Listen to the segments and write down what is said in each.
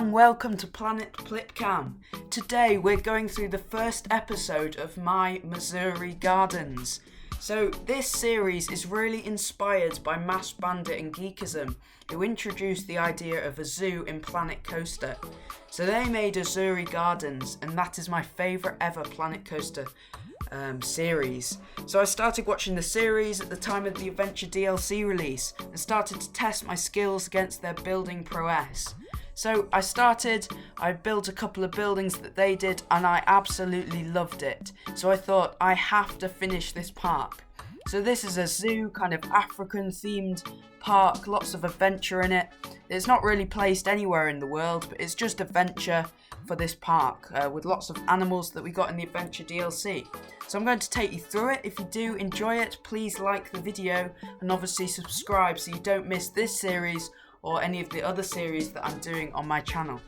and welcome to Planet Plipcam. Today we're going through the first episode of my Mazuri Gardens. So this series is really inspired by Masked Bandit and Geekism, who introduced the idea of a zoo in Planet Coaster. So they made Uzuri Gardens, and that is my favourite ever Planet Coaster series. So I started watching the series at the time of the Adventure DLC release and started to test my skills against their building prowess. So I built a couple of buildings that they did and I absolutely loved it. So I thought I have to finish this park. So this is a zoo, kind of African themed park, lots of adventure in it. It's not really placed anywhere in the world, but it's just adventure for this park with lots of animals that we got in the Adventure DLC. So I'm going to take you through it. If you do enjoy it, please like the video and obviously subscribe so you don't miss this series or any of the other series that I'm doing on my channel.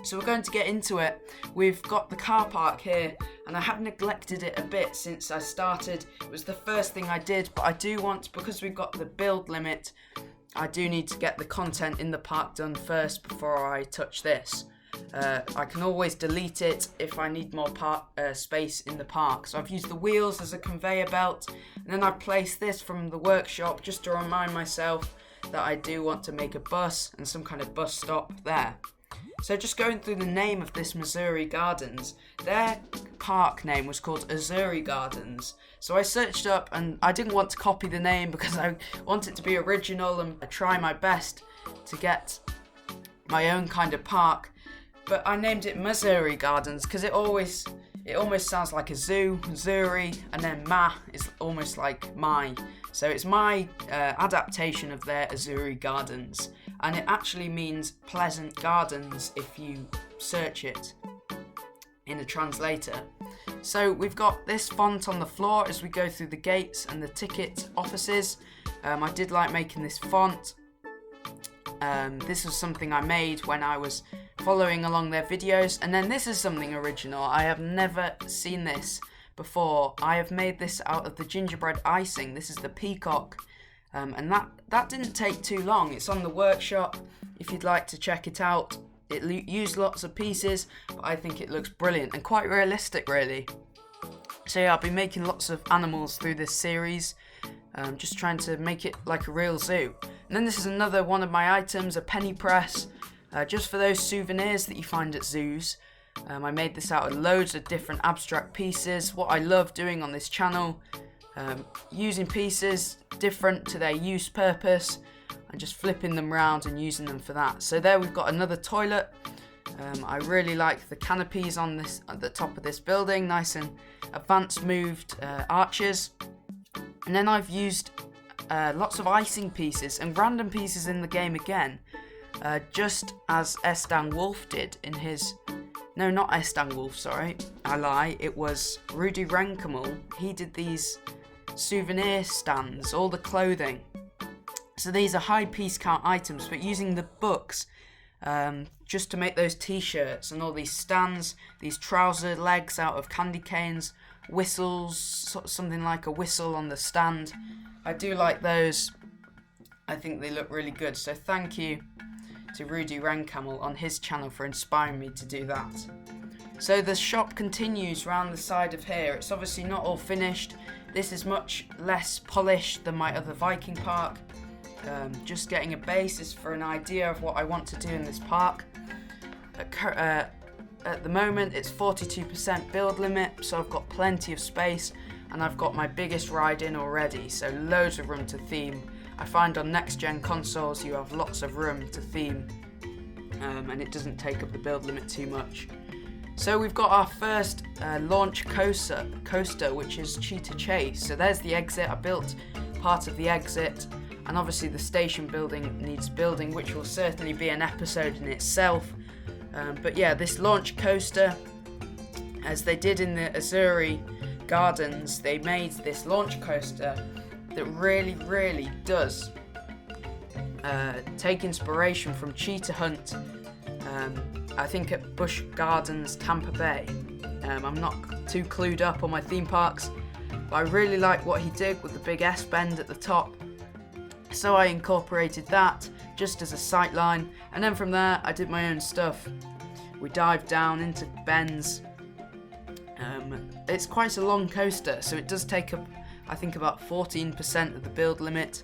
So we're going to get into it. We've got the car park here and I have neglected it a bit since I started. It was the first thing I did, but I do want, because we've got the build limit, I do need to get the content in the park done first before I touch this. I can always delete it if I need more space in the park. So I've used the wheels as a conveyor belt, and then I've placed this from the workshop just to remind myself that I do want to make a bus and some kind of bus stop there. So just going through the name of this Mazuri Gardens, their park name was called Uzuri Gardens. So I searched up and I didn't want to copy the name because I want it to be original and I try my best to get my own kind of park. But I named it Mazuri Gardens because it almost sounds like a zoo, Mazuri, and then Ma is almost like my. So it's my adaptation of their Uzuri Gardens, and it actually means pleasant gardens if you search it in a translator. So we've got this font on the floor as we go through the gates and the ticket offices. I did like making this font. This was something I made when I was following along their videos, and then this is something original. I have never seen this before. I have made this out of the gingerbread icing. This is the peacock, and that didn't take too long. It's on the workshop if you'd like to check it out. It used lots of pieces, but I think it looks brilliant and quite realistic really. So yeah, I'll be making lots of animals through this series, just trying to make it like a real zoo. And then this is another one of my items, a penny press, just for those souvenirs that you find at zoos. I made this out of loads of different abstract pieces. What I love doing on this channel, using pieces different to their use purpose and just flipping them around and using them for that. So there we've got another toilet. I really like the canopies on this at the top of this building, nice and advanced moved arches. And then I've used lots of icing pieces and random pieces in the game again, just as Estan Wolf did in his... No, not Estan Wolf, sorry, I lie. It was Rudy Renkamel. He did these souvenir stands, all the clothing. So these are high piece count items, but using the books just to make those t-shirts and all these stands, these trouser legs out of candy canes, whistles, something like a whistle on the stand. I do like those. I think they look really good. So thank you to Rudy Renkamel on his channel for inspiring me to do that. So the shop continues round the side of here. It's obviously not all finished. This is much less polished than my other Viking park. Just getting a basis for an idea of what I want to do in this park. At the moment it's 42% build limit, so I've got plenty of space and I've got my biggest ride in already, so loads of room to theme. I find on next gen consoles you have lots of room to theme and it doesn't take up the build limit too much. So we've got our first launch coaster, which is Cheetah Chase. So there's the exit. I built part of the exit, and obviously the station building needs building, which will certainly be an episode in itself. But yeah, this launch coaster, as they did in the Uzuri Gardens, they made this launch coaster that really does take inspiration from Cheetah Hunt, I think at Busch Gardens, Tampa Bay. I'm not too clued up on my theme parks, but I really like what he did with the big S bend at the top. So I incorporated that. just as a sight line, and then from there I did my own stuff. We dived down into bends. It's quite a long coaster, so it does take up, I think, about 14% of the build limit,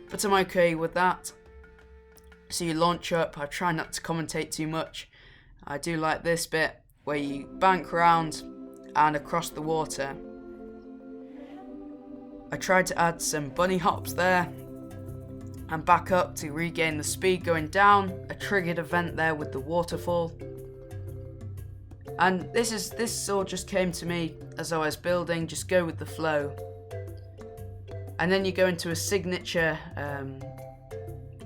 but I'm okay with that. So you launch up. I try not to commentate too much. I do like this bit where you bank round and across the water. I tried to add some bunny hops there and back up to regain the speed going down. A triggered event there with the waterfall. And this all just came to me as I was building, just go with the flow. And then you go into a signature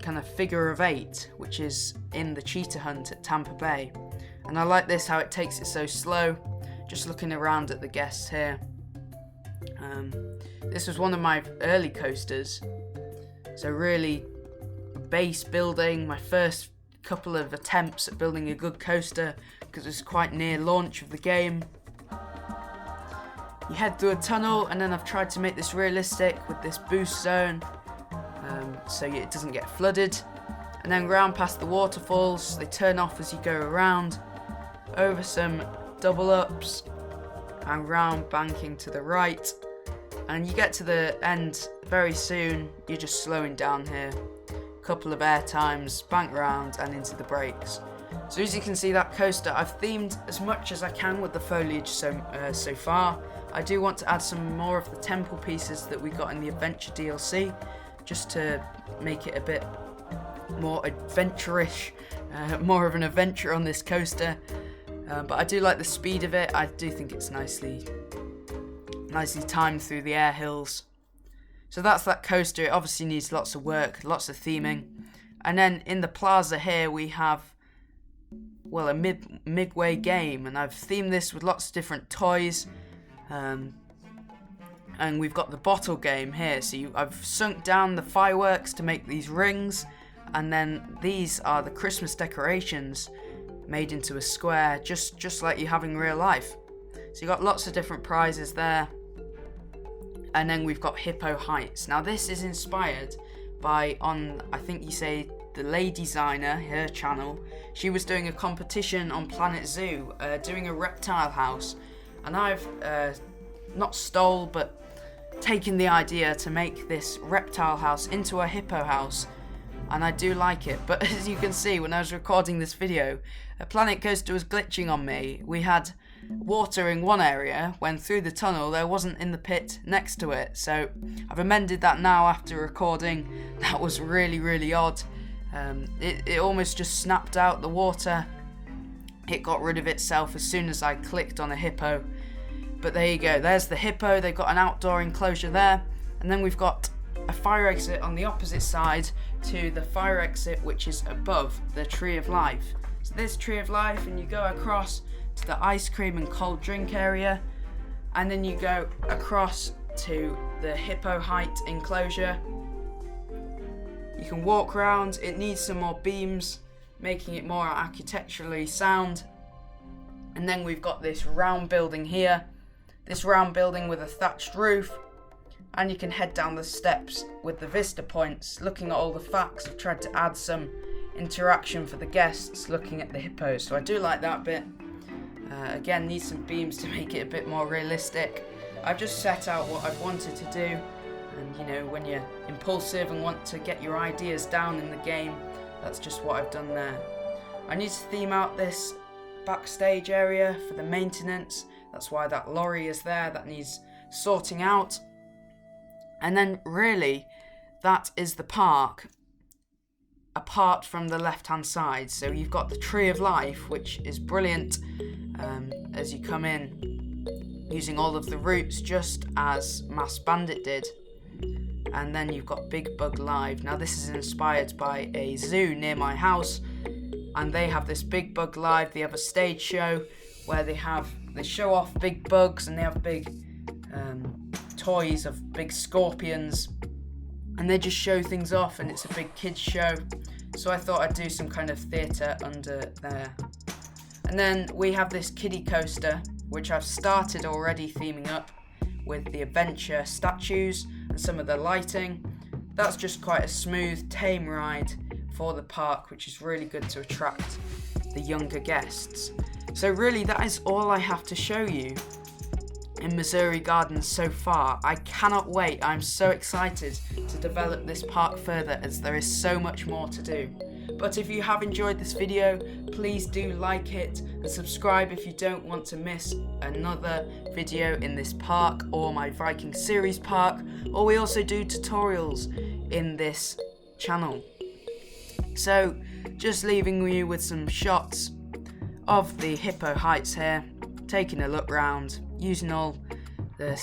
kind of figure of 8, which is in the Cheetah Hunt at Tampa Bay. And I like this, how it takes it so slow, just looking around at the guests here. This was one of my early coasters, so really base building, my first couple of attempts at building a good coaster, because it was quite near launch of the game. You head through a tunnel, and then I've tried to make this realistic with this boost zone, so it doesn't get flooded. And then round past the waterfalls, they turn off as you go around, over some double ups, and round banking to the right. And you get to the end very soon, you're just slowing down here. Couple of air times, bank round and into the brakes. So as you can see, that coaster, I've themed as much as I can with the foliage so far. I do want to add some more of the temple pieces that we got in the Adventure DLC, just to make it a bit more adventure-ish, more of an adventure on this coaster. But I do like the speed of it. I do think it's nicely timed through the air hills. So that's that coaster. It obviously needs lots of work, lots of theming. And then in the plaza here we have, well, a midway game, and I've themed this with lots of different toys. And we've got the bottle game here. So I've sunk down the fireworks to make these rings, and then these are the Christmas decorations made into a square, just like you have in real life. So you got lots of different prizes there. And then we've got Hippo Heights. Now this is inspired by, I think you say, the Lay Designer, her channel. She was doing a competition on Planet Zoo, doing a reptile house. And I've not stole, but taken the idea to make this reptile house into a hippo house. And I do like it. But as you can see, when I was recording this video, a Planet Coaster was glitching on me. We had water in one area, when through the tunnel there wasn't in the pit next to it. So I've amended that now after recording. That was really odd. It almost just snapped out the water. It got rid of itself as soon as I clicked on a hippo. But there you go, there's the hippo. They've got an outdoor enclosure there, and then we've got a fire exit on the opposite side to the fire exit, which is above the Tree of Life. So this Tree of Life, and you go across to the ice cream and cold drink area, and then you go across to the Hippo Height enclosure. You can walk around. It needs some more beams, making it more architecturally sound. And then we've got this round building here, this round building with a thatched roof, and you can head down the steps with the vista points, looking at all the facts. I've tried to add some interaction for the guests looking at the hippos, so I do like that bit. Again, need some beams to make it a bit more realistic. I've just set out what I've wanted to do, and you know, when you're impulsive and want to get your ideas down in the game, that's just what I've done there. I need to theme out this backstage area for the maintenance. That's why that lorry is there, that needs sorting out. And then really, that is the park apart from the left hand side. So you've got the Tree of Life, which is brilliant as you come in, using all of the routes just as Masked Bandit did. And then you've got Big Bug Live. Now this is inspired by a zoo near my house, and they have this Big Bug Live. They have a stage show where they show off big bugs, and they have big toys of big scorpions, and they just show things off, and it's a big kids show. So I thought I'd do some kind of theatre under there. And then we have this kiddie coaster, which I've started already theming up with the adventure statues and some of the lighting. That's just quite a smooth, tame ride for the park, which is really good to attract the younger guests. So really, that is all I have to show you in Uzuri Gardens so far. I cannot wait. I'm so excited to develop this park further, as there is so much more to do. But if you have enjoyed this video, please do like it and subscribe if you don't want to miss another video in this park or my Viking series park, or we also do tutorials in this channel. So just leaving you with some shots of the Hippo Heights here, taking a look round, using all the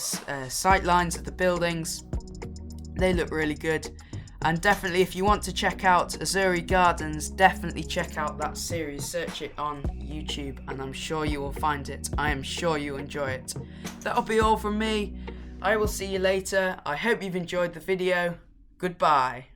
sight lines of the buildings. They look really good. And definitely, if you want to check out Uzuri Gardens, definitely check out that series. Search it on YouTube and I'm sure you will find it. I am sure you enjoy it. That'll be all from me. I will see you later. I hope you've enjoyed the video. Goodbye.